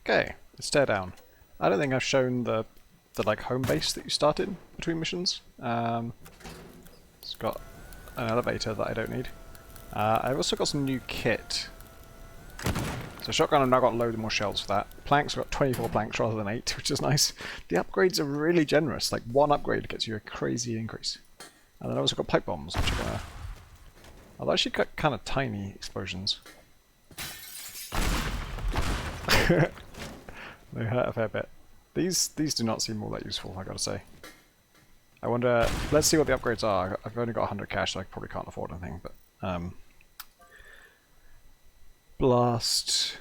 Okay, it's Teardown. I don't think I've shown the like home base that you start in between missions. It's got an elevator that I don't need. I've also got some new kit. So shotgun, I've now got a load more shells for that. Planks, I've got 24 planks rather than 8, which is nice. The upgrades are really generous. Like one upgrade gets you a crazy increase. And then I've also got pipe bombs, which are gonna... I've actually got kind of tiny explosions. They hurt a fair bit. These do not seem all that useful, I gotta say. I wonder... Let's see what the upgrades are. I've only got 100 cash, so I probably can't afford anything, but... Blast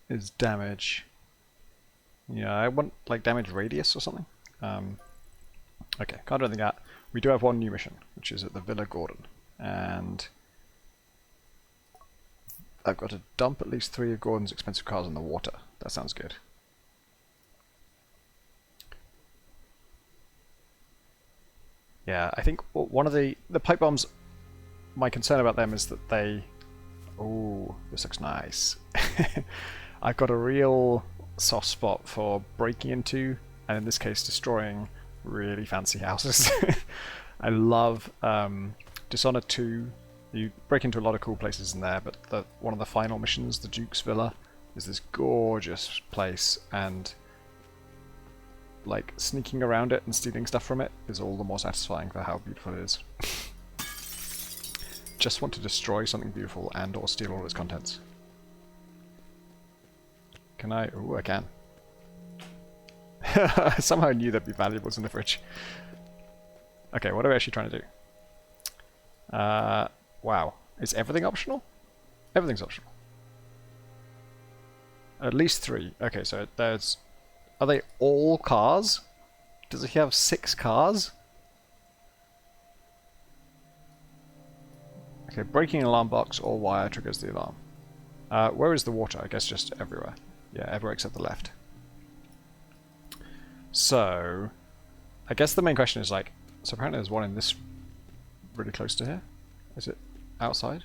is damage. Yeah, I want like damage radius or something. Okay, can't do anything yet. We do have one new mission, which is at the Villa Gordon, and I've got to dump at least 3 of Gordon's expensive cars in the water. That sounds good. Yeah, I think one of the pipe bombs, my concern about them is that they... Oh, this looks nice. I've got a real soft spot for breaking into, and in this case destroying, really fancy houses. I love Dishonored 2. You break into a lot of cool places in there, but one of the final missions, the Duke's Villa, is this gorgeous place, and like sneaking around it and stealing stuff from it is all the more satisfying for how beautiful it is. Just want to destroy something beautiful and or steal all its contents. Can I? Ooh, I can. I somehow knew there'd be valuables in the fridge. Okay, what are we actually trying to do? Wow. Is everything optional? Everything's optional. At least 3. Okay, so there's... Are they all cars? Does he have 6 cars? Okay, breaking an alarm box or wire triggers the alarm. Where is the water? I guess just everywhere. Yeah, everywhere except the left. So, I guess the main question is like, so apparently there's one in this really close to here. Is it outside?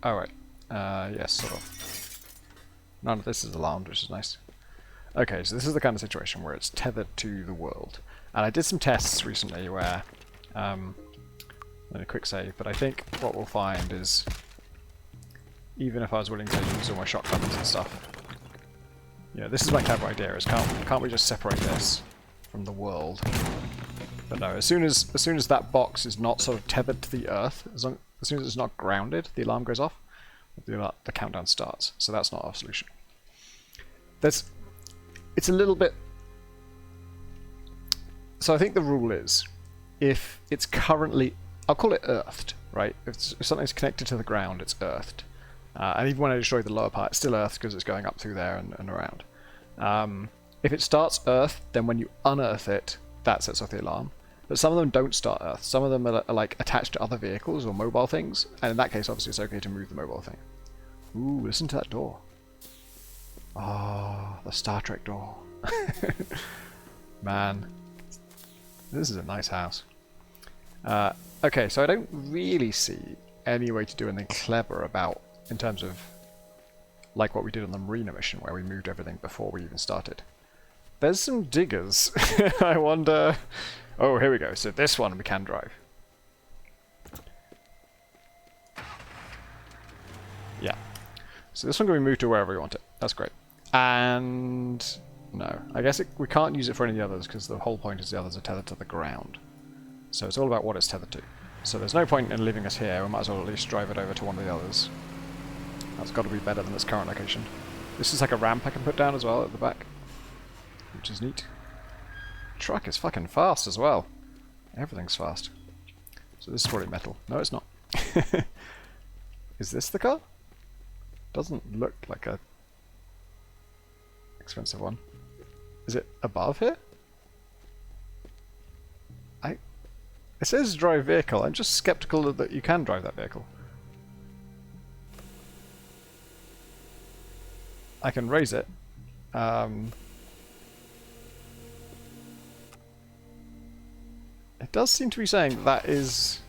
Oh right. Yes, sort of. None of this is alarmed, which is nice. Okay, so this is the kind of situation where it's tethered to the world. And I did some tests recently where a quick save, but I think what we'll find is, even if I was willing to use all my shotguns and stuff, yeah, this is my clever idea: is can't we just separate this from the world? But no, as soon as that box is not sort of tethered to the earth, as soon as it's not grounded, the alarm goes off, the countdown starts. So that's not our solution. It's a little bit. So I think the rule is, if it's currently, I'll call it earthed, right? If something's connected to the ground, it's earthed. And even when I destroy the lower part, it's still earthed because it's going up through there and around. If it starts earthed, then when you unearth it, that sets off the alarm. But some of them don't start earthed. Some of them are like attached to other vehicles or mobile things, and in that case, obviously, it's okay to move the mobile thing. Ooh, listen to that door. Oh, the Star Trek door. Man, this is a nice house. Okay, so I don't really see any way to do anything clever about, in terms of, like what we did on the Marina mission, where we moved everything before we even started. There's some diggers. I wonder... Oh, here we go. So this one we can drive. Yeah. So this one can be moved to wherever we want it. That's great. And... no. I guess we can't use it for any of the others, because the whole point is the others are tethered to the ground. So it's all about what it's tethered to. So there's no point in leaving us here. We might as well at least drive it over to one of the others. That's got to be better than its current location. This is like a ramp I can put down as well at the back, which is neat. Truck is fucking fast as well. Everything's fast. So this is probably metal. No, it's not. Is this the car? Doesn't look like a expensive one. Is it above here? It says drive vehicle. I'm just skeptical that you can drive that vehicle. I can raise it. It does seem to be saying that is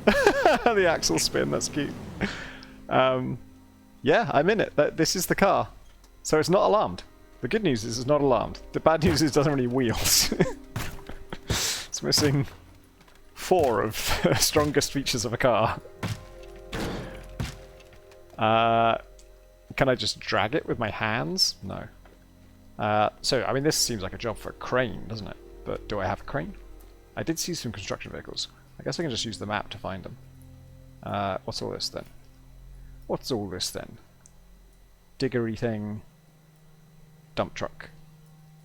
the axle spin. That's cute. Yeah, I'm in it. This is the car. So it's not alarmed. The good news is it's not alarmed. The bad news is it doesn't have any wheels. It's missing 4 of the strongest features of a car. Can I just drag it with my hands? No. So, I mean, this seems like a job for a crane, doesn't it? But do I have a crane? I did see some construction vehicles. I guess I can just use the map to find them. What's all this then? What's all this then? Diggery thing. Dump truck.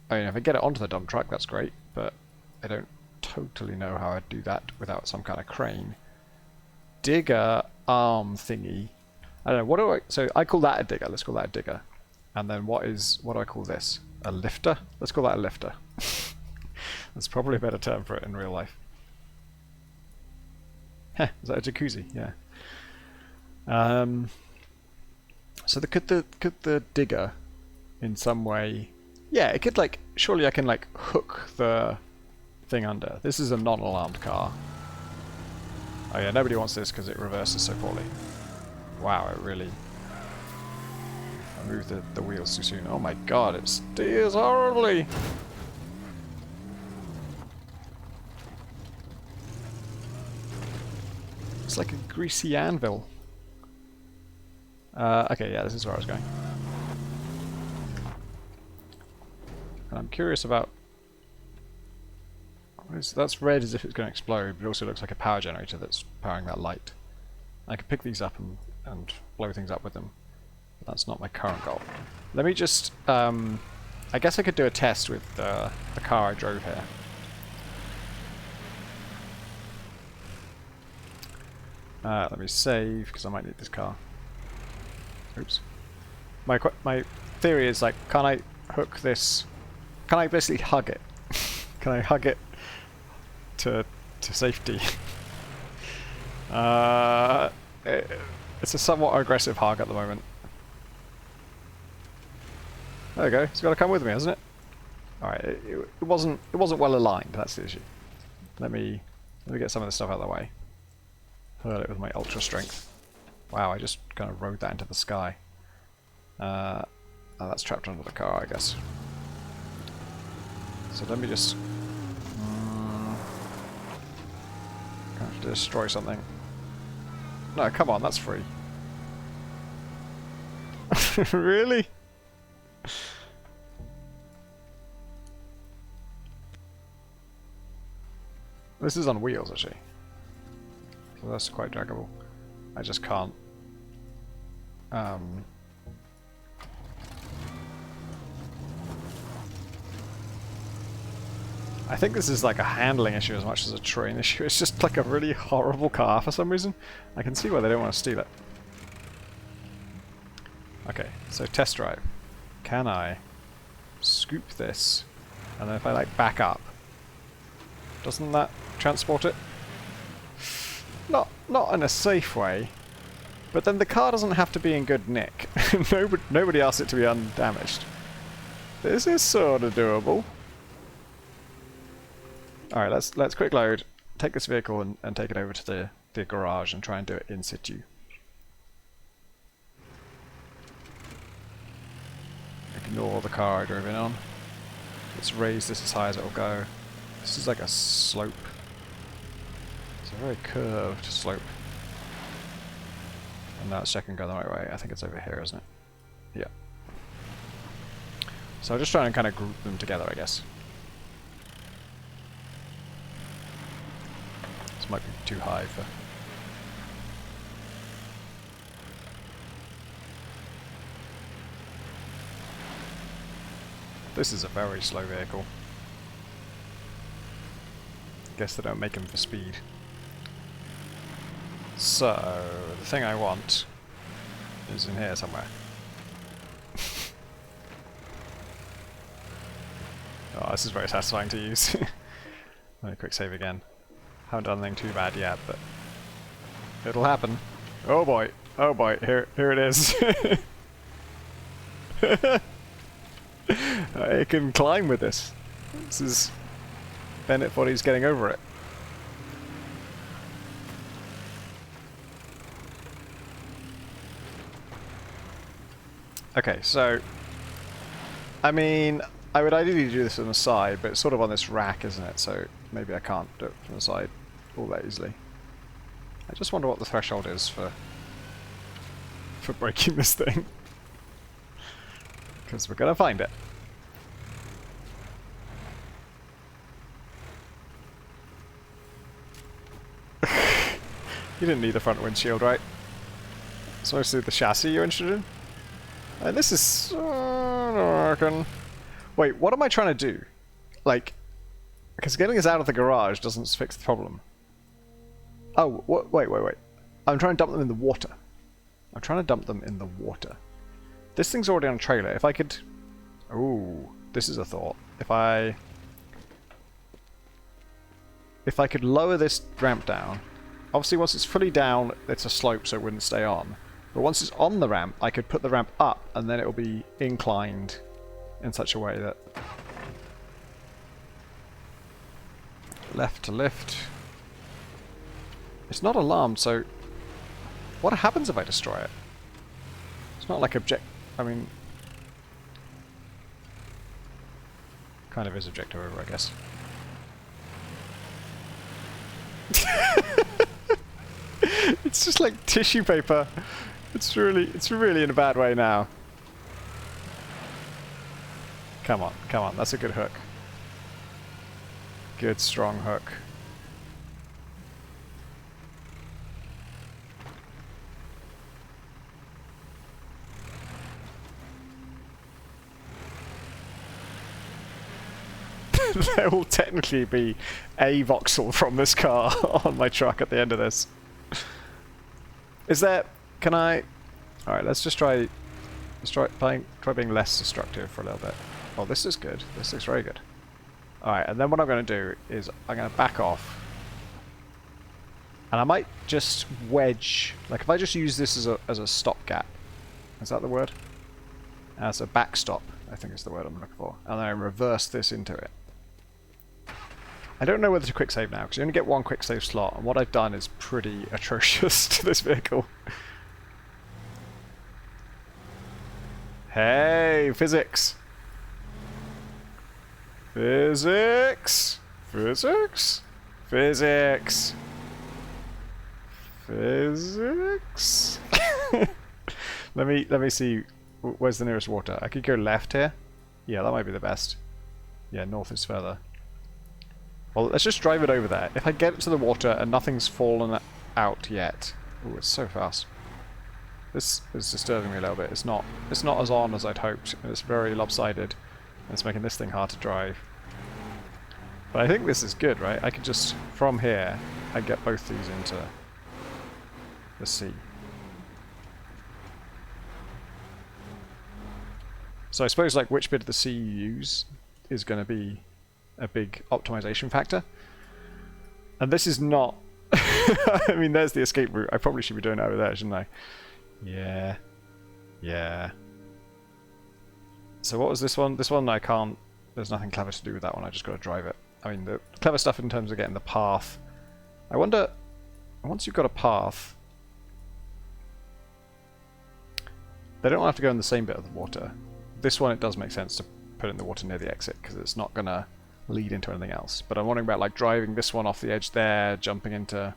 I mean, if I get it onto the dump truck, that's great, but I don't totally know how I'd do that without some kind of crane. Digger arm thingy. I don't know, what do I... So I call that a digger, let's call that a digger. And then what do I call this? A lifter? Let's call that a lifter. That's probably a better term for it in real life. Heh, is that a jacuzzi? Yeah. So could the digger in some way... Yeah, it could like... Surely I can like hook the thing under. This is a non-alarmed car. Oh yeah, nobody wants this because it reverses so poorly. Wow, it really... I moved the wheels too soon. Oh my god, it steers horribly! It's like a greasy anvil. Okay, yeah, this is where I was going. And I'm curious about... That's red as if it's going to explode, but it also looks like a power generator that's powering that light. I can pick these up and blow things up with them. But that's not my current goal. Let me just... I guess I could do a test with the car I drove here. Let me save, because I might need this car. Oops. My theory is, like, can I hook this... Can I basically hug it? Can I hug it to safety? It's a somewhat aggressive hug at the moment. There we go. It's got to come with me, hasn't it? Alright, it wasn't well aligned, that's the issue. Let me get some of this stuff out of the way. Hurl it with my ultra strength. Wow, I just kind of rode that into the sky. Oh, that's trapped under the car, I guess. So let me just... I have to destroy something. No, come on, that's free. Really? This is on wheels, actually. So that's quite draggable. I just can't... I think this is like a handling issue as much as a train issue. It's just like a really horrible car for some reason. I can see why they don't want to steal it. Okay, so test drive. Can I scoop this? And then if I like back up, doesn't that transport it? Not in a safe way, but then the car doesn't have to be in good nick. Nobody asked it to be undamaged. This is sort of doable. Alright, let's quick load, take this vehicle and take it over to the garage and try and do it in situ. Ignore the car I drove in on. Let's raise this as high as it'll go. This is like a slope. It's a very curved slope. And now it's checking going the right way. I think it's over here, isn't it? Yeah. So I'm just trying to kind of group them together, I guess. This might be too high for... This is a very slow vehicle. Guess they don't make them for speed. So, the thing I want is in here somewhere. Oh, this is very satisfying to use. Let me quick save again. Haven't done anything too bad yet, but it'll happen. Oh boy, here it is. I can climb with this. This is Bennett Body's getting over it. Okay, so I mean, I would ideally do this on the side, but it's sort of on this rack, isn't it? So maybe I can't do it from the side all that easily. I just wonder what the threshold is for breaking this thing. Because we're gonna find it. You didn't need a front windshield, right? It's mostly the chassis you're interested in? And this is... Wait, what am I trying to do? Like, because getting us out of the garage doesn't fix the problem. Oh, wait. I'm trying to dump them in the water. I'm trying to dump them in the water. This thing's already on a trailer. If I could... Ooh, this is a thought. If I could lower this ramp down... Obviously, once it's fully down, it's a slope, so it wouldn't stay on. But once it's on the ramp, I could put the ramp up, and then it will be inclined in such a way that... Left to lift. It's not alarmed, so... What happens if I destroy it? It's not like I mean... Kind of is objective over, I guess. It's just like tissue paper. It's really in a bad way now. Come on, that's a good hook. Good, strong hook. There will technically be a voxel from this car on my truck at the end of this. Is there... Can I... Alright, let's just try... Let's try being less destructive for a little bit. Oh, this is good. This looks very good. Alright, and then what I'm going to do is I'm going to back off. And I might just wedge... Like, if I just use this as a stopgap. Is that the word? As a backstop, I think is the word I'm looking for. And then I reverse this into it. I don't know whether to quick save now, because you only get one quick save slot, and what I've done is pretty atrocious to this vehicle. Hey, physics! Physics! Physics! Physics! Physics! Let me see, where's the nearest water? I could go left here. Yeah, that might be the best. Yeah, north is further. Well, let's just drive it over there. If I get it to the water and nothing's fallen out yet... Ooh, it's so fast. This is disturbing me a little bit. It's not as on as I'd hoped. It's very lopsided. It's making this thing hard to drive. But I think this is good, right? I could just, from here, I get both these into the sea. So I suppose like which bit of the sea you use is going to be a big optimization factor. And this is not... I mean, there's the escape route. I probably should be doing it over there, shouldn't I? Yeah. Yeah. So what was this one? This one I can't... There's nothing clever to do with that one. I just got to drive it. I mean, the clever stuff in terms of getting the path. I wonder... Once you've got a path... They don't have to go in the same bit of the water. This one, it does make sense to put it in the water near the exit, because it's not going to lead into anything else. But I'm wondering about like driving this one off the edge there, jumping into...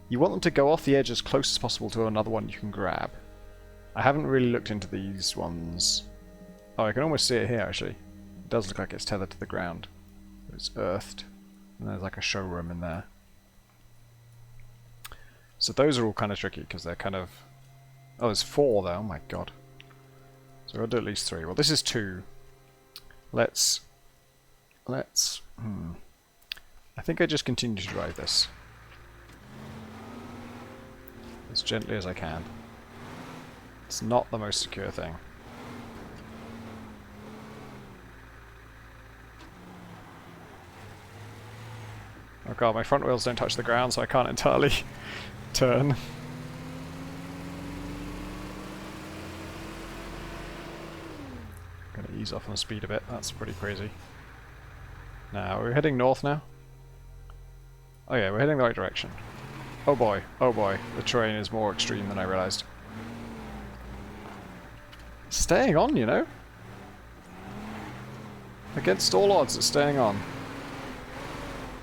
You want them to go off the edge as close as possible to another one you can grab. I haven't really looked into these ones. Oh, I can almost see it here actually. It does look like it's tethered to the ground. It's earthed. And there's like a showroom in there. So those are all kind of tricky because they're kind of... Oh, there's 4 though, oh my god. So we'll do at least 3. Well, this is 2. Let's... I think I just continue to drive this. As gently as I can. It's not the most secure thing. Oh god, my front wheels don't touch the ground, so I can't entirely turn. Gonna ease off on the speed a bit, that's pretty crazy. Now, we're heading north now? Oh yeah, we're heading the right direction. Oh boy, the terrain is more extreme than I realized. staying on, you know? Against all odds, it's staying on.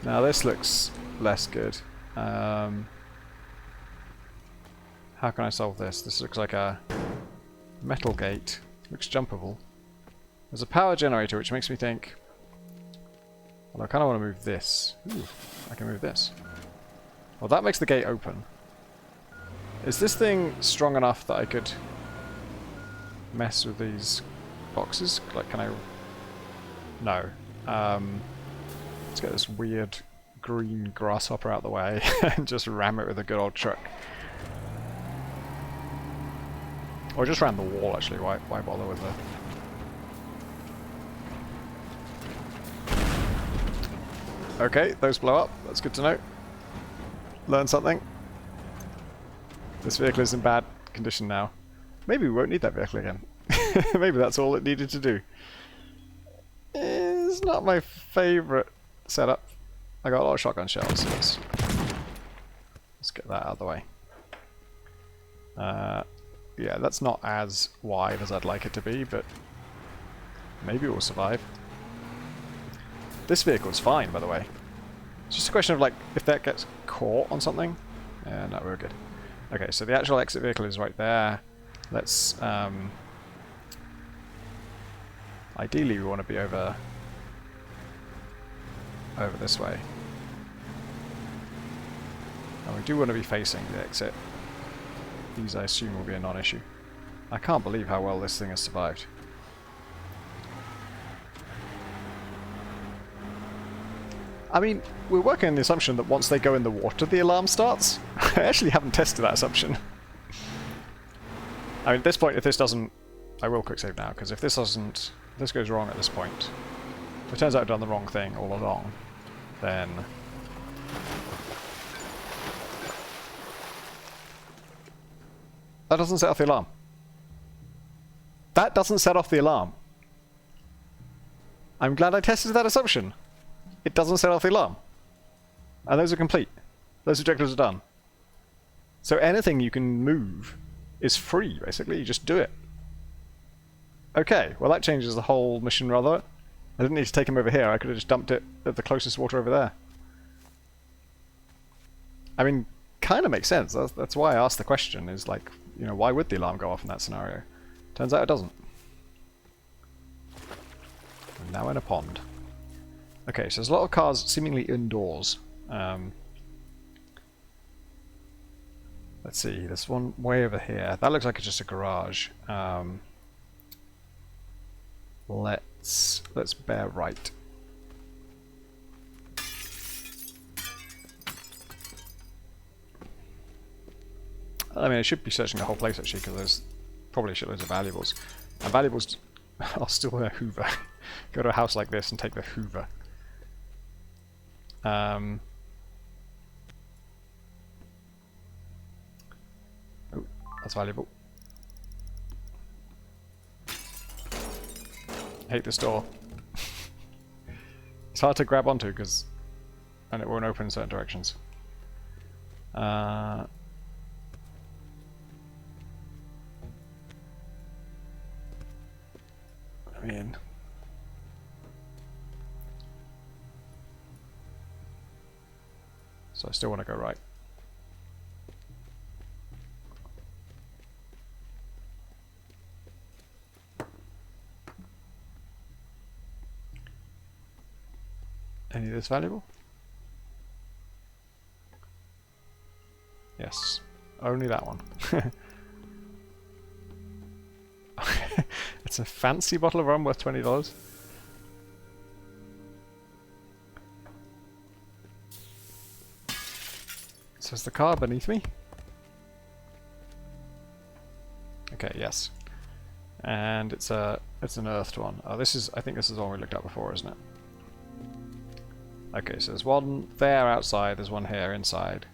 Now this looks less good. How can I solve this? This looks like a metal gate. Looks jumpable. There's a power generator, which makes me think... Well, I kind of want to move this. Ooh, I can move this. Well, that makes the gate open. Is this thing strong enough that I could mess with these boxes? Like, can I... No. Let's get this weird green grasshopper out the way and just ram it with a good old truck. Or just ram the wall, actually. Why bother with the... Okay, those blow up. That's good to know. Learn something. This vehicle is in bad condition now. Maybe we won't need that vehicle again. Maybe that's all it needed to do. It's not my favourite setup. I got a lot of shotgun shells, so let's get that out of the way. Yeah, that's not as wide as I'd like it to be, but maybe it will survive. This vehicle's fine, by the way. It's just a question of, like, if that gets caught on something. Yeah, no, we're good. Okay, so the actual exit vehicle is right there. Let's, ideally we want to be over this way. And we do want to be facing the exit. These, I assume, will be a non-issue. I can't believe how well this thing has survived. I mean, we're working on the assumption that once they go in the water, the alarm starts. I actually haven't tested that assumption. I mean, at this point, if this doesn't... I will quick save now, because if this doesn't... If this goes wrong at this point, if it turns out I've done the wrong thing all along, then... That doesn't set off the alarm. That doesn't set off the alarm. I'm glad I tested that assumption. It doesn't set off the alarm. And those are complete. Those objectives are done. So anything you can move is free, basically. You just do it. Okay, well that changes the whole mission rather. I didn't need to take him over here. I could have just dumped it at the closest water over there. I mean, kind of makes sense. That's why I asked the question, is like, you know, why would the alarm go off in that scenario? Turns out it doesn't. And now in a pond. Okay, so there's a lot of cars seemingly indoors. Let's see, there's one way over here. That looks like it's just a garage. Let's bear right. I mean, I should be searching the whole place actually, because there's probably shitloads of valuables. And valuables are still in a Hoover. Go to a house like this and take the Hoover. Oh, that's valuable. Hate this door. It's hard to grab onto and it won't open in certain directions. I mean, so I still want to go right. Any of this valuable? Yes, only that one. It's a fancy bottle of rum worth $20. So is the car beneath me? Okay, yes. And it's an earthed one. Oh, I think this is the one we looked at before, isn't it? Okay, so there's one there outside, there's one here inside.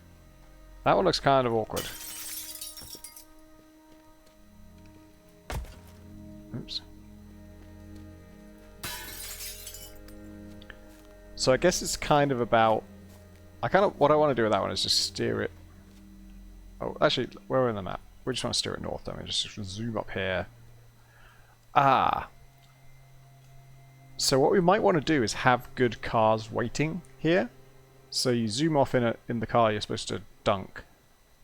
That one looks kind of awkward. Oops. So I guess it's kind of about... what I want to do with that one is just steer it... Oh, actually, where are we on the map? We just want to steer it north, don't we? Just zoom up here. Ah. So what we might want to do is have good cars waiting here. So you zoom off in the car you're supposed to dunk,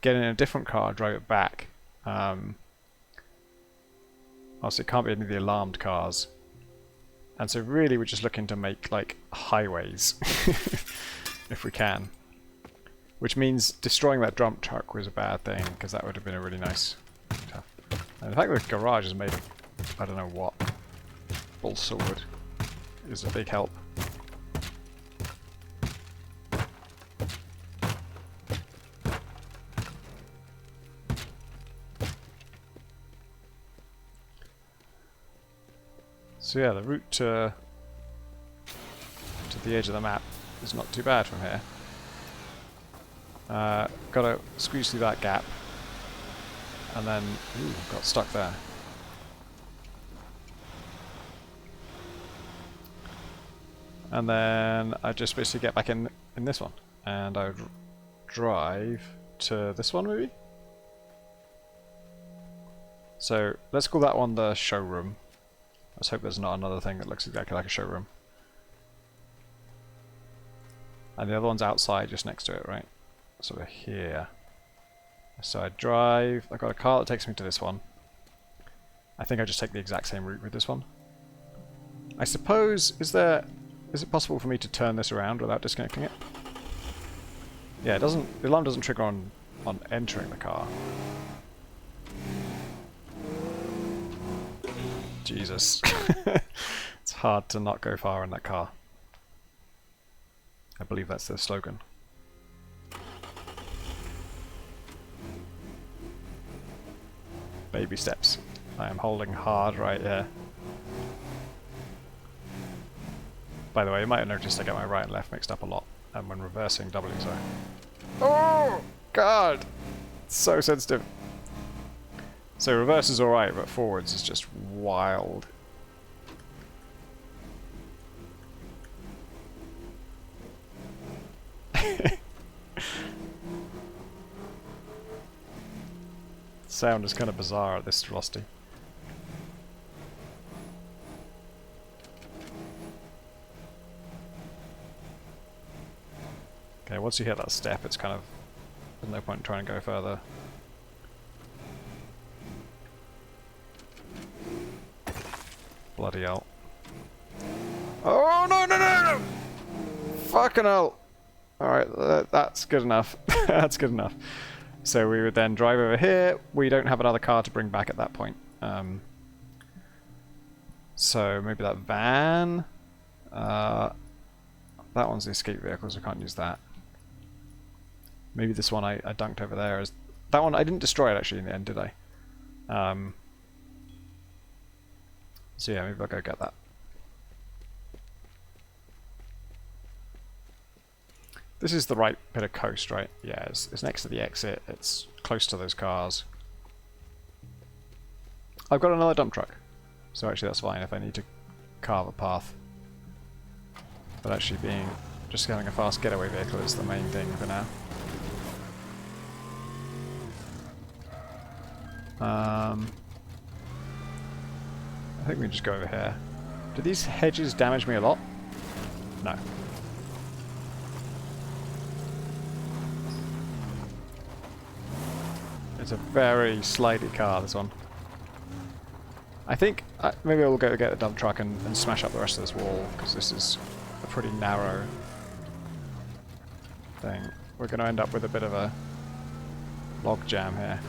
get in a different car, drive it back. Also, it can't be any of the alarmed cars. And so really we're just looking to make like highways, if we can. Which means destroying that dump truck was a bad thing, because that would have been a really nice stuff. And the fact that the garage is made of, I don't know what, balsa wood, is a big help. So yeah, the route to the edge of the map is not too bad from here. Gotta squeeze through that gap, and then got stuck there. And then I just basically get back in this one, and I would drive to this one maybe. So let's call that one the showroom. Let's hope there's not another thing that looks exactly like a showroom. And the other one's outside, just next to it, right? Sort of here. So I drive, I've got a car that takes me to this one. I think I just take the exact same route with this one. I suppose, is it possible for me to turn this around without disconnecting it? Yeah, it doesn't, the alarm doesn't trigger on entering the car. Jesus. It's hard to not go far in that car. I believe that's the slogan. Baby steps. I am holding hard right here. By the way, you might have noticed I get my right and left mixed up a lot, and when reversing W, sorry. Oh god! It's so sensitive. So reverse is alright, but forwards is just wild. Sound is kind of bizarre at this velocity. Okay, once you hit that step, it's kind of, there's no point in trying to go further. Bloody hell. Oh, no, no, no, no! Fucking hell! Alright, that's good enough. That's good enough. So we would then drive over here. We don't have another car to bring back at that point. So maybe that van. That one's the escape vehicle, so I can't use that. Maybe this one I dunked over there. That one, I didn't destroy it actually in the end, did I? So yeah, maybe I'll go get that. This is the right bit of coast, right? Yeah, it's next to the exit. It's close to those cars. I've got another dump truck. So actually that's fine if I need to carve a path. But actually just having a fast getaway vehicle is the main thing for now. I think we can just go over here. Do these hedges damage me a lot? No. It's a very slidey car, this one. I think maybe I'll go get the dump truck and smash up the rest of this wall, because this is a pretty narrow thing. We're going to end up with a bit of a log jam here.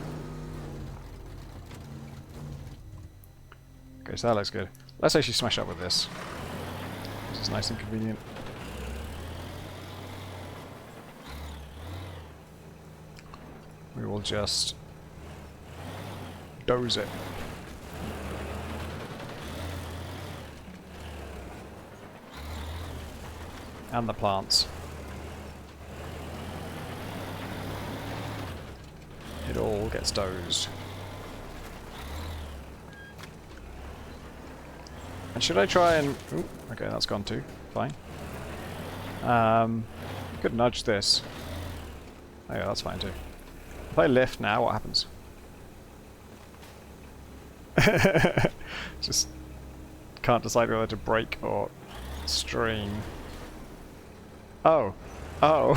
Okay, so that looks good. Let's actually smash up with this. This is nice and convenient. We will just doze it. And the plants. It all gets dozed. And should I try and... Ooh, okay, that's gone too. Fine. Could nudge this. Oh yeah, that's fine too. If I lift now, what happens? Just can't decide whether to brake or stream. Oh. Oh.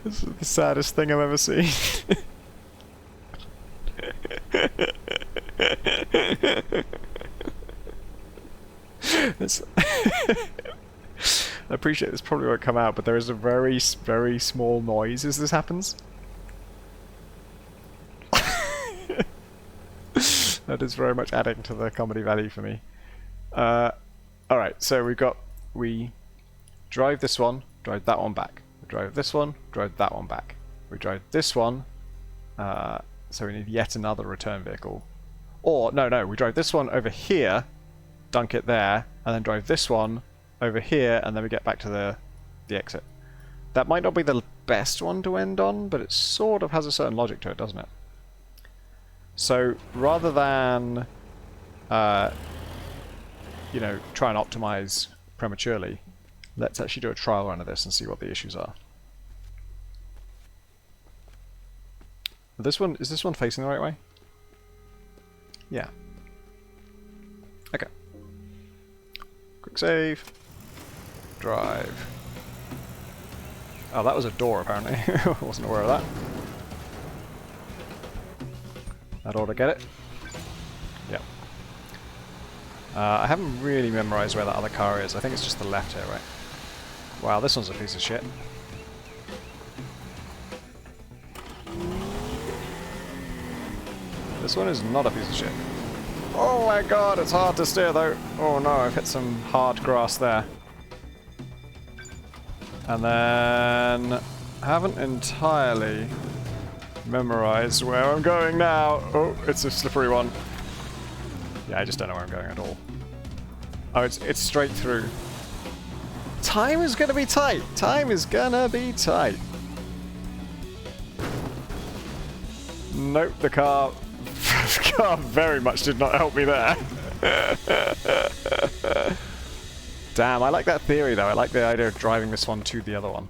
This is the saddest thing I've ever seen. I appreciate this probably won't come out, but there is a very, very small noise as this happens. That is very much adding to the comedy value for me. Alright, so we drive this one, drive that one back. We drive this one, drive that one back. We drive this one, so we need yet another return vehicle. Or, no, we drive this one over here, dunk it there, and then drive this one over here, and then we get back to the exit. That might not be the best one to end on, but it sort of has a certain logic to it, doesn't it? So, rather than, you know, try and optimize prematurely, let's actually do a trial run of this and see what the issues are. This one, is this one facing the right way? Yeah. Okay. Quick save. Drive. Oh, that was a door apparently. I wasn't aware of that. That ought to get it. Yep. I haven't really memorized where that other car is. I think it's just the left here, right? Wow, this one's a piece of shit. This one is not a piece of shit. Oh my god, it's hard to steer though. Oh no, I've hit some hard grass there. And then I haven't entirely memorized where I'm going now. Oh, it's a slippery one. Yeah, I just don't know where I'm going at all. Oh, it's straight through. Time is gonna be tight. Time is gonna be tight. Nope, the car very much did not help me there. Damn, I like that theory though. I like the idea of driving this one to the other one.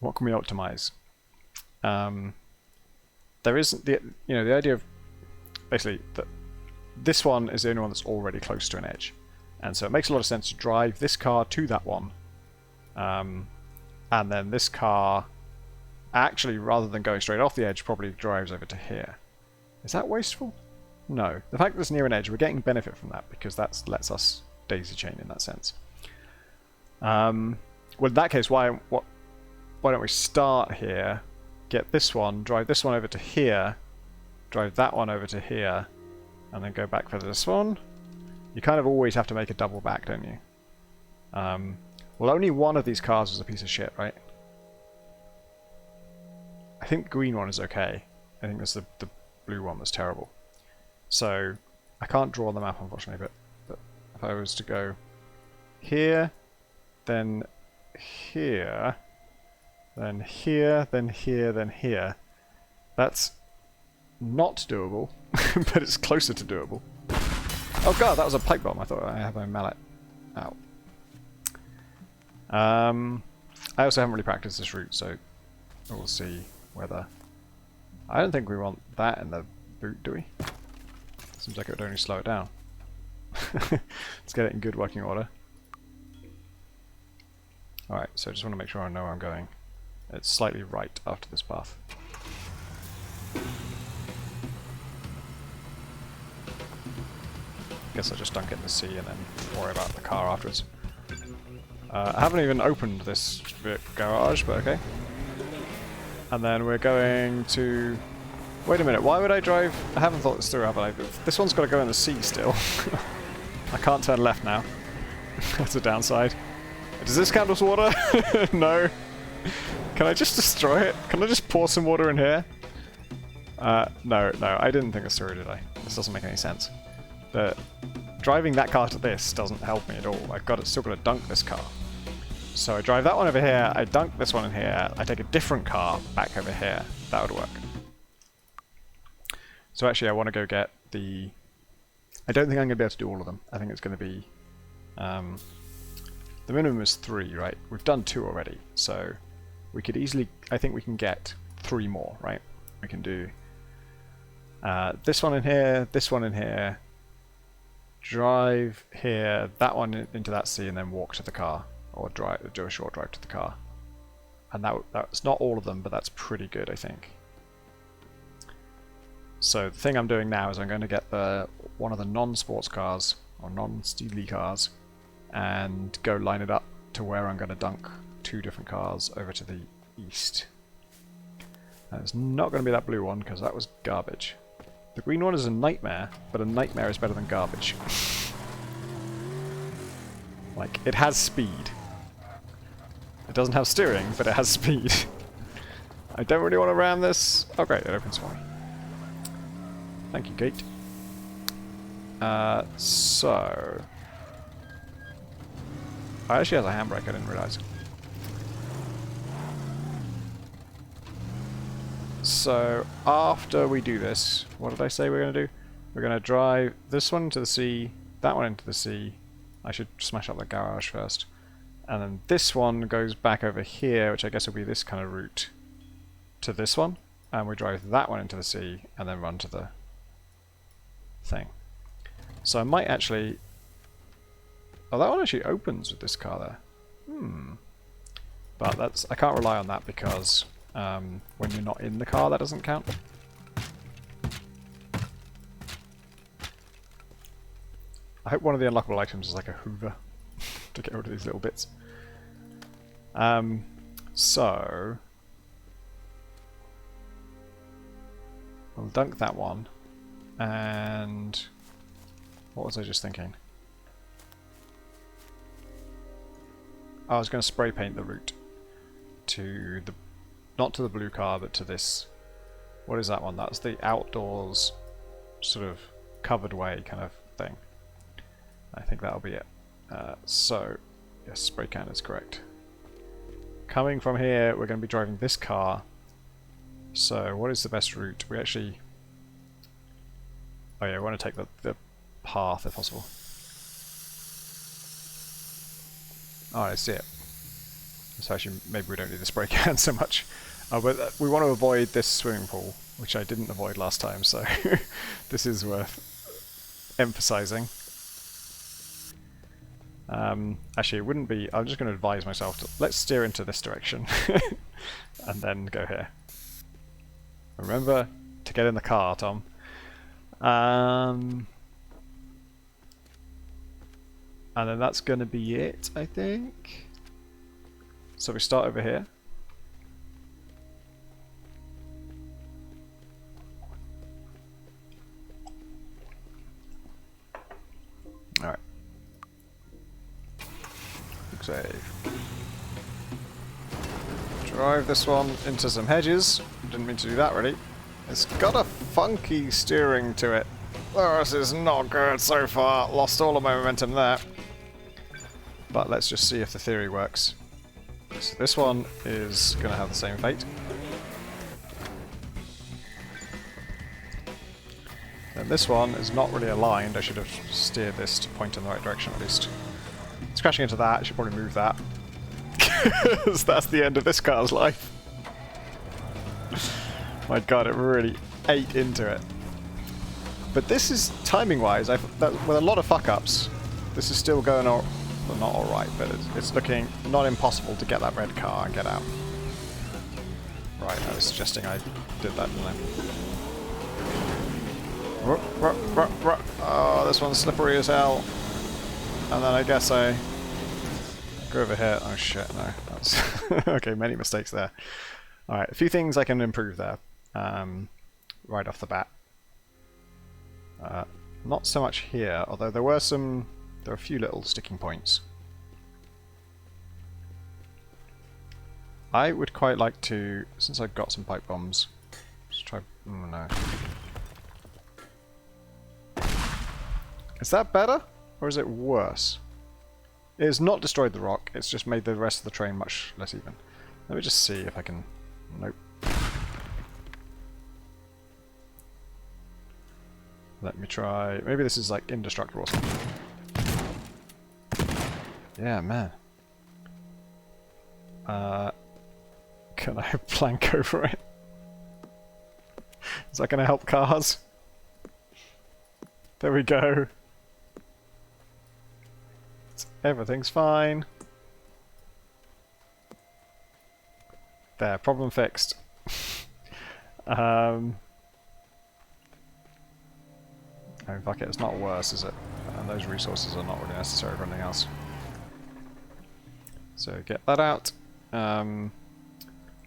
What can we optimize? There isn't the the idea of basically that this one is the only one that's already close to an edge, and so it makes a lot of sense to drive this car to that one, and then this car actually, rather than going straight off the edge, probably drives over to here. Is that wasteful? No. The fact that it's near an edge, we're getting benefit from that because that lets us daisy chain in that sense. Well, in that case, why don't we start here, get this one, drive this one over to here, drive that one over to here, and then go back for this one? You kind of always have to make a double back, don't you? Well, only one of these cars is a piece of shit, right? I think the green one is okay. I think that's the blue one that's terrible. So, I can't draw the map, unfortunately, but if I was to go here, then here, then here, then here, then here, that's not doable, but it's closer to doable. Oh god, that was a pipe bomb. I thought I had my mallet out. I also haven't really practiced this route, so we'll see whether... I don't think we want that in the boot, do we? Seems like it would only slow it down. Let's get it in good working order. Alright, so I just want to make sure I know where I'm going. It's slightly right after this path. Guess I'll just dunk it in the sea and then worry about the car afterwards. I haven't even opened this garage, but okay. And then we're going to... Wait a minute, why would I drive... I haven't thought this through, have I? This one's got to go in the sea still. I can't turn left now. That's a downside. Does this count as water? No. Can I just destroy it? Can I just pour some water in here? No, I didn't think this through, did I? This doesn't make any sense. Driving that car to this doesn't help me at all. Still got to dunk this car. So I drive that one over here, I dunk this one in here, I take a different car back over here. That would work. So actually I want to go get the... I don't think I'm going to be able to do all of them. I think it's going to be The minimum is 3, right? We've done 2 already, so we could easily, I think we can get 3 more, right? We can do this one in here, this one in here, drive here, that one into that sea, and then walk to the car, or do a short drive to the car. And that's not all of them, but that's pretty good, I think. So the thing I'm doing now is I'm going to get one of the non-sports cars, or non-steely cars, and go line it up to where I'm going to dunk 2 different cars over to the east. And it's not going to be that blue one, because that was garbage. The green one is a nightmare, but a nightmare is better than garbage. Like, it has speed. It doesn't have steering, but it has speed. I don't really want to ram this. Oh great, it opens for me. Thank you, gate. So... Oh, it actually has a handbrake, I didn't realise. So, after we do this, what did I say we're going to do? We're going to drive this one into the sea, that one into the sea. I should smash up the garage first. And then this one goes back over here, which I guess will be this kind of route, to this one. And we drive that one into the sea, and then run to the thing. So I might actually... Oh, that one actually opens with this car there. But that's... I can't rely on that because when you're not in the car, that doesn't count. I hope one of the unlockable items is like a hoover to get rid of these little bits. So... I'll dunk that one. And... What was I just thinking? I was going to spray paint the route to the... Not to the blue car, but to this... What is that one? That's the outdoors sort of covered way kind of thing. I think that'll be it. So, yes, spray can is correct. Coming from here, we're going to be driving this car. So, what is the best route? We actually... Oh yeah, we want to take the path if possible. Oh, I see it. So actually, maybe we don't need the spray can so much. But we want to avoid this swimming pool, which I didn't avoid last time, so this is worth emphasizing. Actually, it wouldn't be... I'm just going to advise myself to... Let's steer into this direction, and then go here. Remember to get in the car, Tom. And then that's going to be it, I think. So we start over here. Alright. Quick save. Drive this one into some hedges. Didn't mean to do that really. It's got a funky steering to it. Oh, this is not good so far. Lost all of my momentum there. But let's just see if the theory works. So this one is going to have the same fate. And this one is not really aligned. I should have steered this to point in the right direction at least. It's crashing into that. I should probably move that. Because that's the end of this car's life. My god, it really ate into it. But this is, timing-wise, with a lot of fuck-ups, this is still going all... Well, not alright, but it's looking not impossible to get that red car and get out. Right, I was suggesting I did that, didn't I? Oh, this one's slippery as hell. And then I guess I go over here. Oh shit, no. That's okay, many mistakes there. Alright, a few things I can improve there. Right off the bat. Not so much here, although there were a few little sticking points. I would quite like to, since I've got some pipe bombs, just try... Oh no. Is that better? Or is it worse? It has not destroyed the rock, it's just made the rest of the train much less even. Let me just see if I can... Nope. Let me try... Maybe this is like indestructible or something. Yeah, man. Can I plank over it? Is that going to help cars? There we go. Everything's fine. There, problem fixed. Oh, fuck it, it's not worse, is it? And those resources are not really necessary for anything else. So get that out.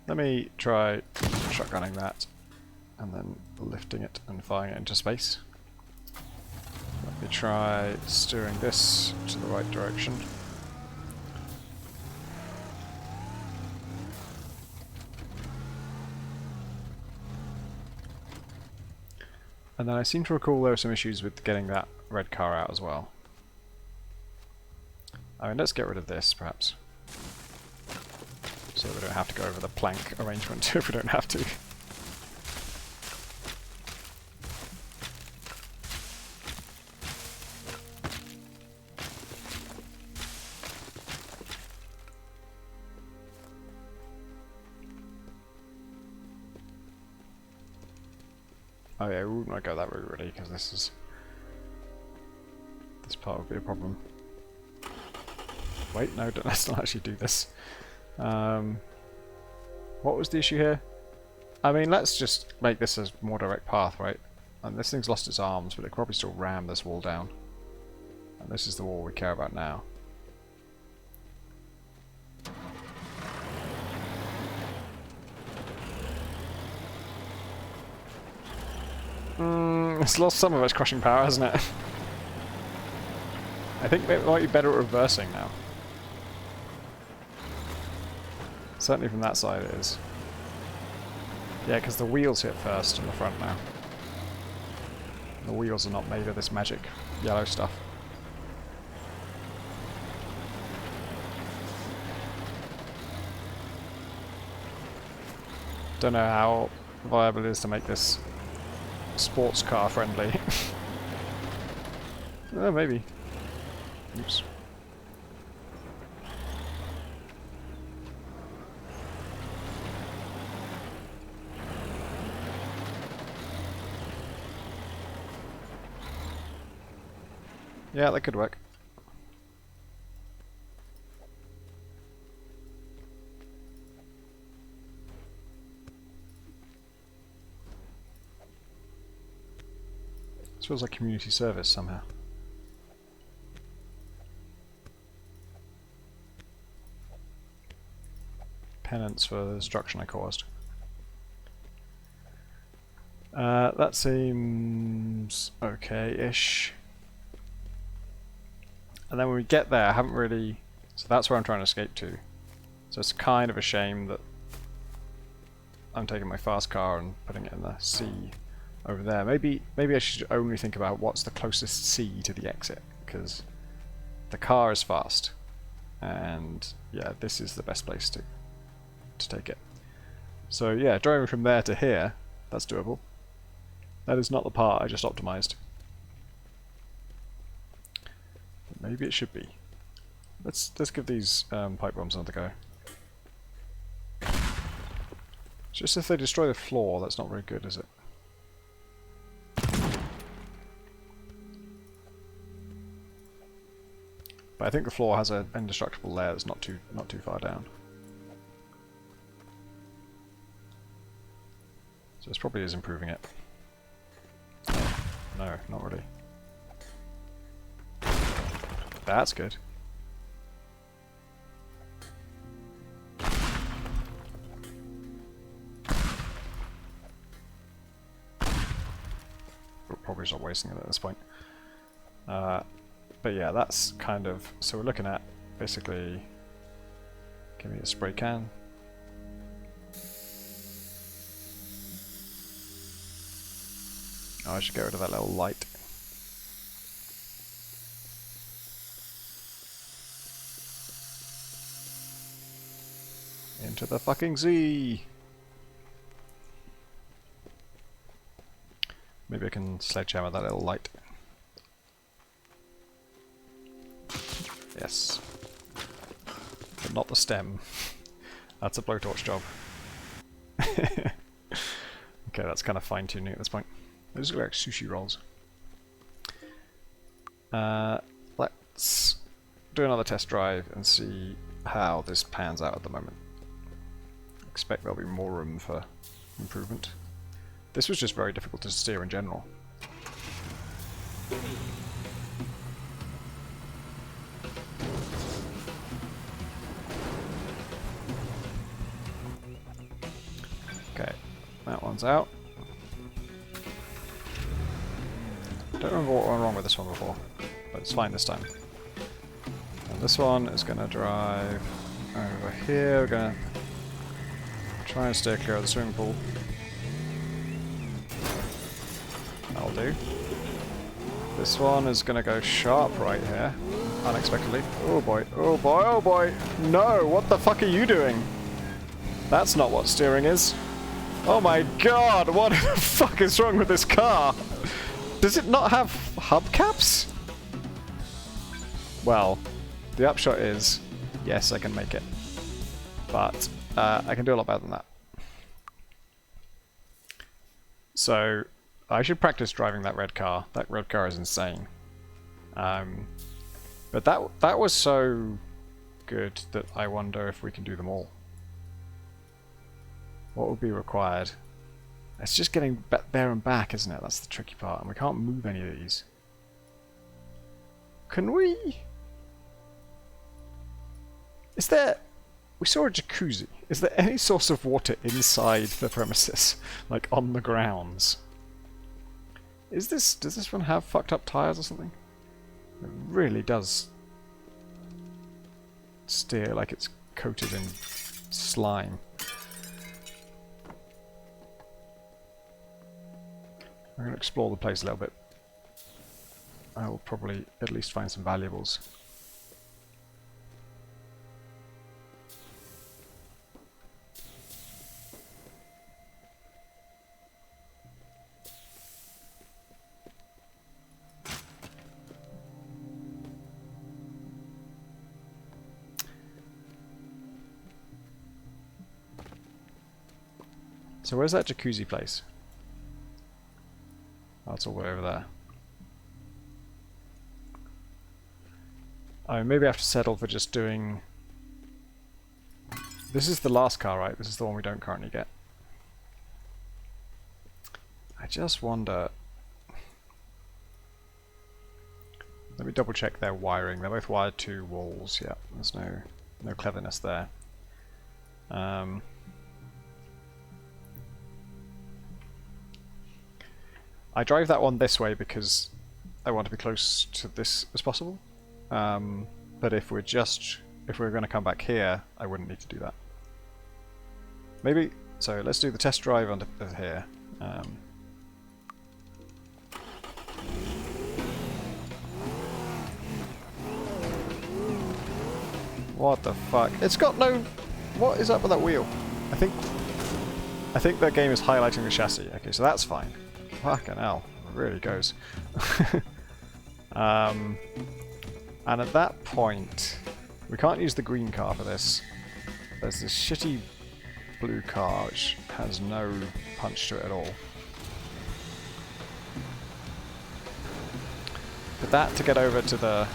Let me try shotgunning that and then lifting it and firing it into space. Let me try steering this to the right direction. And then I seem to recall there were some issues with getting that red car out as well. I mean, let's get rid of this, perhaps. So we don't have to go over the plank arrangement if we don't have to. Oh yeah, we wouldn't want to go that route really, because this part would be a problem. Wait, no, let's not actually do this. What was the issue here? I mean, let's just make this a more direct path, right? And this thing's lost its arms, but it could probably still ram this wall down. And this is the wall we care about now. It's lost some of its crushing power, hasn't it? I think it might be better at reversing now. Certainly from that side it is. Yeah, because the wheels hit first in the front now. The wheels are not made of this magic yellow stuff. Don't know how viable it is to make this sports car friendly. Oh, maybe. Oops. Yeah, that could work. This feels like community service somehow. Penance for the destruction I caused. That seems okay-ish. And then when we get there, I haven't really... So that's where I'm trying to escape to. So it's kind of a shame that I'm taking my fast car and putting it in the sea over there. Maybe I should only think about what's the closest sea to the exit, because the car is fast. And yeah, this is the best place to take it. So yeah, driving from there to here, that's doable. That is not the part I just optimized. Maybe it should be. Let's give these pipe bombs another go. Just if they destroy the floor, that's not very good, is it? But I think the floor has an indestructible layer that's not too far down. So this probably is improving it. No, not really. That's good. We'll probably stop wasting it at this point. But yeah, that's kind of... So we're looking at basically... Give me a spray can. Oh, I should get rid of that little light. Into the fucking sea! Maybe I can sledgehammer that little light. Yes. But not the stem. That's a blowtorch job. Okay, that's kind of fine-tuning at this point. Those look like sushi rolls. Let's do another test drive and see how this pans out at the moment. Expect there'll be more room for improvement. This was just very difficult to steer in general. Okay, that one's out. Don't remember what went wrong with this one before, but it's fine this time. And this one is going to drive over here. We're going to try and steer clear of the swimming pool. That'll do. This one is going to go sharp right here, unexpectedly. Oh boy, oh boy, oh boy! No, what the fuck are you doing? That's not what steering is. Oh my god, what the fuck is wrong with this car? Does it not have hubcaps? Well, the upshot is, yes, I can make it. But I can do a lot better than that. So, I should practice driving that red car. That red car is insane. But that was so good that I wonder if we can do them all. What would be required? It's just getting there and back, isn't it? That's the tricky part, and we can't move any of these. Can we? Is there... We saw a jacuzzi. Is there any source of water inside the premises? Like, on the grounds? Does this one have fucked up tires or something? It really does steer like it's coated in slime. I'm going to explore the place a little bit. I will probably at least find some valuables. So where's that jacuzzi place? Oh, it's all the way over there. Oh, maybe I have to settle for just doing... This is the last car, right? This is the one we don't currently get. I just wonder... Let me double check their wiring. They're both wired to walls. Yeah, there's no cleverness there. I drive that one this way because I want to be close to this as possible. But if we're going to come back here, I wouldn't need to do that. Maybe, so let's do the test drive under here. What the fuck? It's got no... What is up with that wheel? I think the game is highlighting the chassis. Okay, so that's fine. Fucking hell, it really goes. And at that point, we can't use the green car for this. There's this shitty blue car which has no punch to it at all. But that to get over to the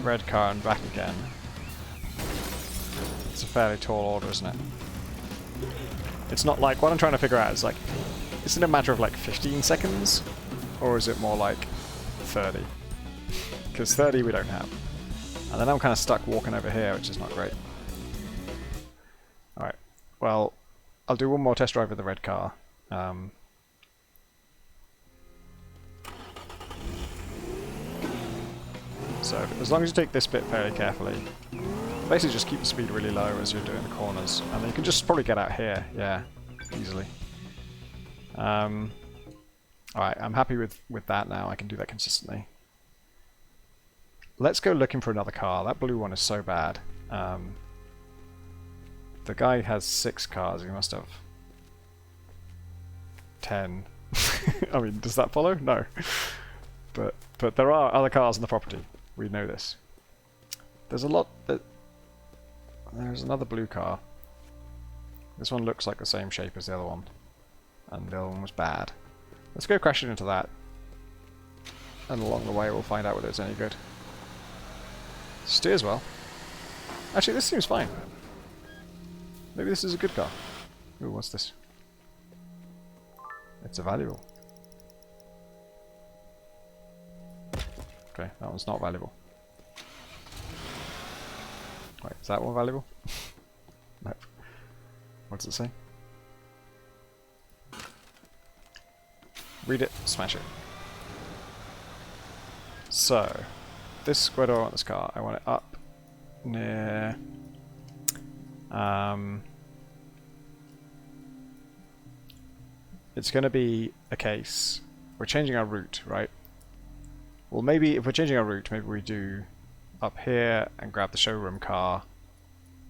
red car and back again, it's a fairly tall order, isn't it? It's not like, what I'm trying to figure out is like, is it a matter of like 15 seconds? Or is it more like 30? Because 30 we don't have. And then I'm kind of stuck walking over here, which is not great. Alright, well, I'll do one more test drive with the red car. So, as long as you take this bit fairly carefully, basically just keep the speed really low as you're doing the corners, and then you can just probably get out here, yeah, easily. Alright, I'm happy with that now, I can do that consistently. Let's go looking for another car. That blue one is so bad. The guy has 6 cars, he must have 10. I mean, does that follow? No. But there are other cars on the property. We know this. There's a lot that... There's another blue car. This one looks like the same shape as the other one. And the other one was bad. Let's go crashing into that. And along the way we'll find out whether it's any good. Steers well. Actually, this seems fine. Maybe this is a good car. Ooh, what's this? It's a valuable. Okay, that one's not valuable. Wait, is that one valuable? No. What does it say? Read it, smash it. So, where do I want this car? I want it up near... it's going to be a case. We're changing our route, right? Well, maybe if we're changing our route, maybe we do up here and grab the showroom car,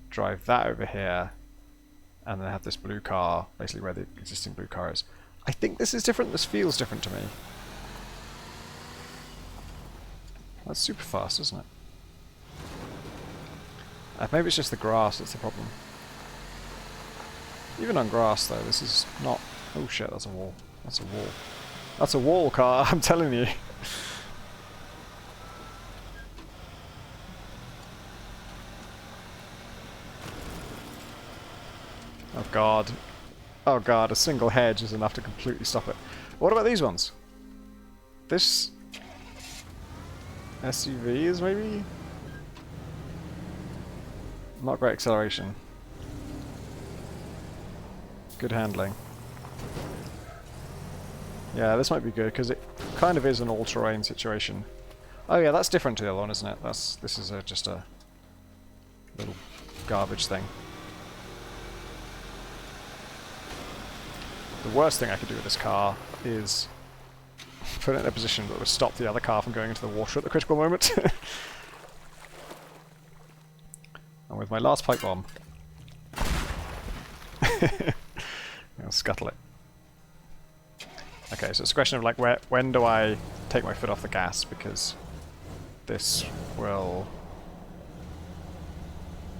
drive that over here, and then have this blue car, basically where the existing blue car is. I think this is different. This feels different to me. That's super fast, isn't it? Maybe it's just the grass that's the problem. Even on grass, though, this is not... Oh shit, that's a wall. That's a wall. That's a wall car, I'm telling you. Oh god. Oh god, a single hedge is enough to completely stop it. What about these ones? This... SUVs, maybe? Not great acceleration. Good handling. Yeah, this might be good, because it kind of is an all-terrain situation. Oh yeah, that's different to the other one, isn't it? This is just a little garbage thing. The worst thing I could do with this car is put it in a position that would stop the other car from going into the water at the critical moment. And with my last pipe bomb, I'll scuttle it. Okay, so it's a question of like when do I take my foot off the gas, because this will...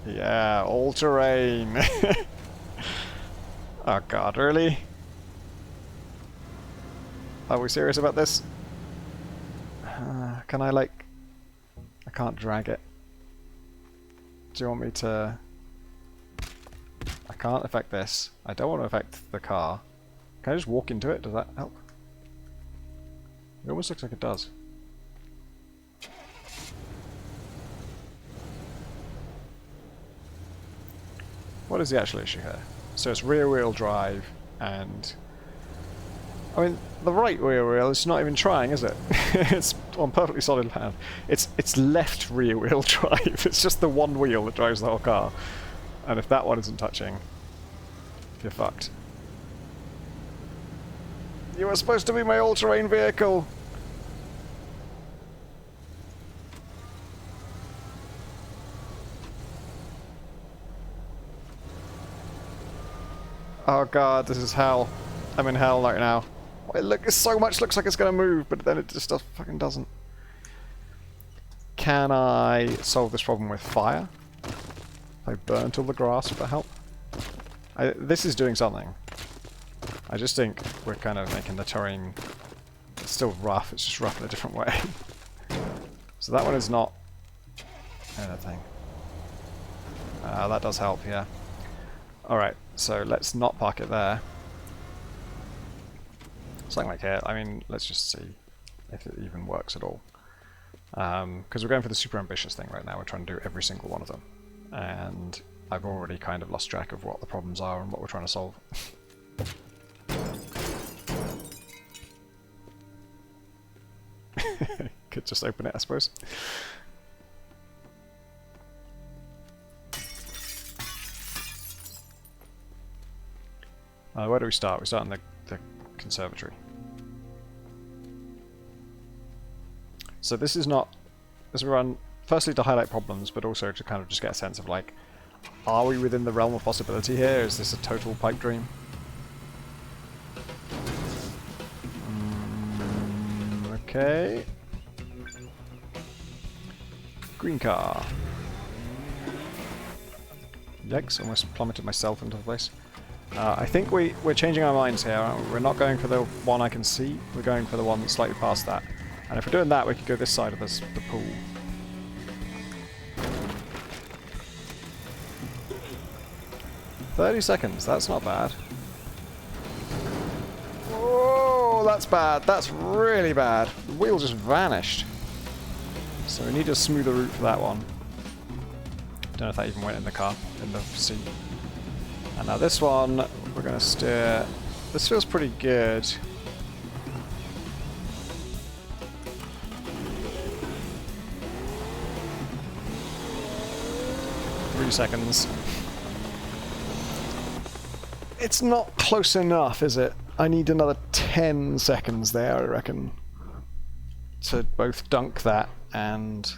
Yeah, all terrain. Oh god, really? Are we serious about this? Can I like... I can't drag it. Do you want me to... I can't affect this. I don't want to affect the car. Can I just walk into it? Does that help? It almost looks like it does. What is the actual issue here? So it's rear wheel drive and... I mean, the right rear wheel is not even trying, is it? It's on perfectly solid land. It's left rear wheel drive. It's just the one wheel that drives the whole car. And if that one isn't touching, you're fucked. You were supposed to be my all-terrain vehicle! Oh god, this is hell. I'm in hell right now. It so much looks like it's going to move, but then it just fucking doesn't. Can I solve this problem with fire? If I burnt all the grass, would that help? This is doing something. I just think we're kind of making the terrain... It's still rough, it's just rough in a different way. So that one is not anything. That does help, yeah. Alright, so let's not park it there. Something like here. I mean, let's just see if it even works at all. Because we're going for the super ambitious thing right now. We're trying to do every single one of them. And I've already kind of lost track of what the problems are and what we're trying to solve. Could just open it, I suppose. Where do we start? We start in the conservatory. So this is not... This is run firstly to highlight problems, but also to kind of just get a sense of like, are we within the realm of possibility here? Is this a total pipe dream? Okay. Green car. Yikes, almost plummeted myself into the place. I think we're changing our minds here. We're not going for the one I can see, we're going for the one that's slightly past that. And if we're doing that, we could go this side of the pool. "30 seconds, that's not bad." Oh, that's bad. That's really bad. The wheel just vanished. So we need a smoother route for that one. Don't know if that even went in the car, in the seat. And now this one, we're going to steer. This feels pretty good. Three seconds. It's not close enough, is it? I need another 10 seconds there, I reckon, to both dunk that and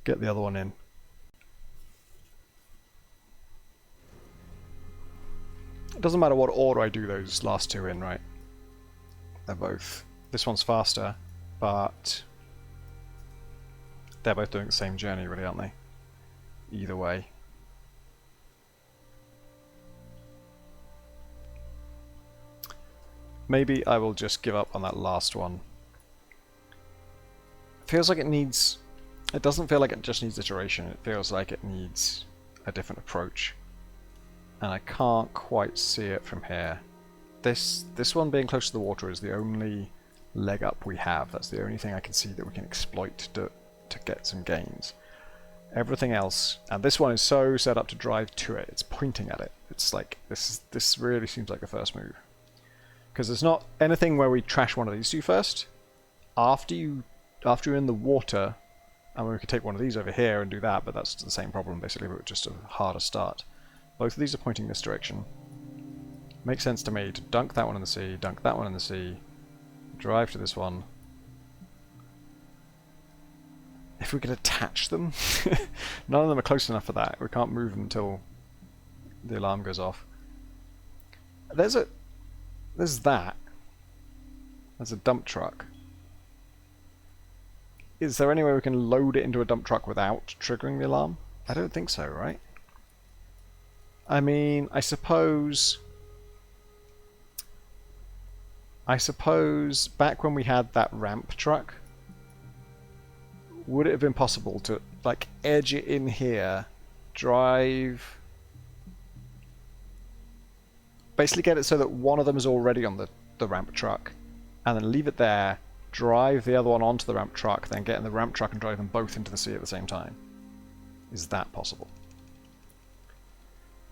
get the other one in. It doesn't matter what order I do those last two in, right? They're both... This one's faster, but they're both doing the same journey, really, aren't they? Either way. Maybe I will just give up on that last one. Feels like it needs... It doesn't feel like it just needs iteration, it feels like it needs a different approach. And I can't quite see it from here. This one being close to the water is the only leg up we have. That's the only thing I can see that we can exploit to get some gains. Everything else, and this one is so set up to drive to it, it's pointing at it. It's like, this really seems like the first move. Because there's not anything where we trash one of these two first. After you're in the water, and we could take one of these over here and do that, but that's the same problem basically, but just a harder start. Both of these are pointing this direction. Makes sense to me to dunk that one in the sea, dunk that one in the sea, drive to this one. If we could attach them, none of them are close enough for that. We can't move them until the alarm goes off. There's that. There's a dump truck. Is there any way we can load it into a dump truck without triggering the alarm? I don't think so, right? I mean, I suppose back when we had that ramp truck, would it have been possible to, like, edge it in here, drive... Basically get it so that one of them is already on the ramp truck, and then leave it there, drive the other one onto the ramp truck, then get in the ramp truck and drive them both into the sea at the same time? Is that possible?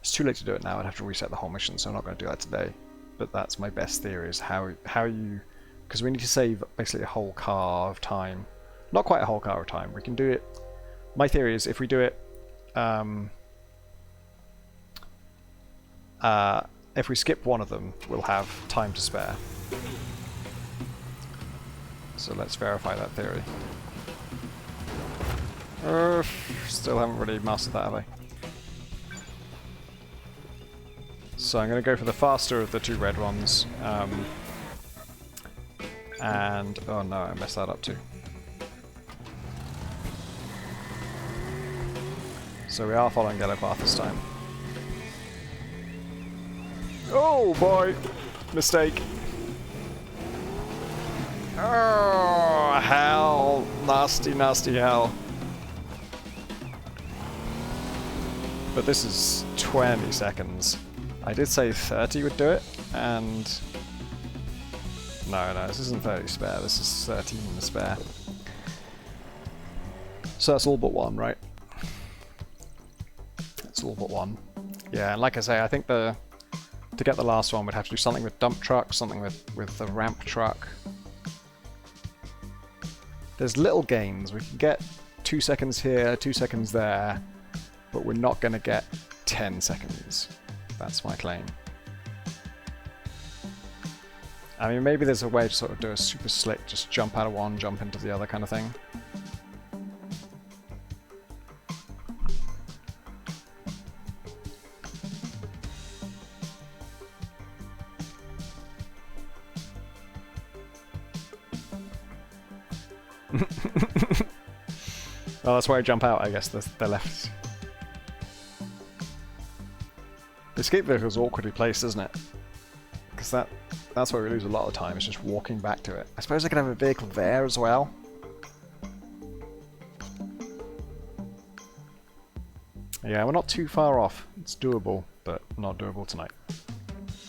It's too late to do it now, I'd have to reset the whole mission, so I'm not going to do that today. But that's my best theory, is how you... Because we need to save basically a whole car of time. Not quite a whole car of time, we can do it... My theory is if we do it... if we skip one of them, we'll have time to spare. So let's verify that theory. Still haven't really mastered that, have I? So I'm going to go for the faster of the two red ones. And... oh no, I messed that up too. So we are following yellow path this time. Oh boy! Mistake. Oh, hell. Nasty, nasty hell. But this is 20 seconds. I did say 30 would do it, and... No, this isn't 30 spare, this is 13 spare. So that's all but one, right? That's all but one. Yeah, and like I say, I think to get the last one, we'd have to do something with dump truck, something with the ramp truck. There's little gains. We can get 2 seconds here, 2 seconds there, but we're not going to get 10 seconds. That's my claim. I mean, maybe there's a way to sort of do a super slick, just jump out of one, jump into the other kind of thing. Well, that's where I jump out, I guess, the left. escape vehicle is awkwardly placed, isn't it? Because that's where we lose a lot of time, is just walking back to it. I suppose I could have a vehicle there as well. Yeah, we're not too far off. It's doable, but not doable tonight.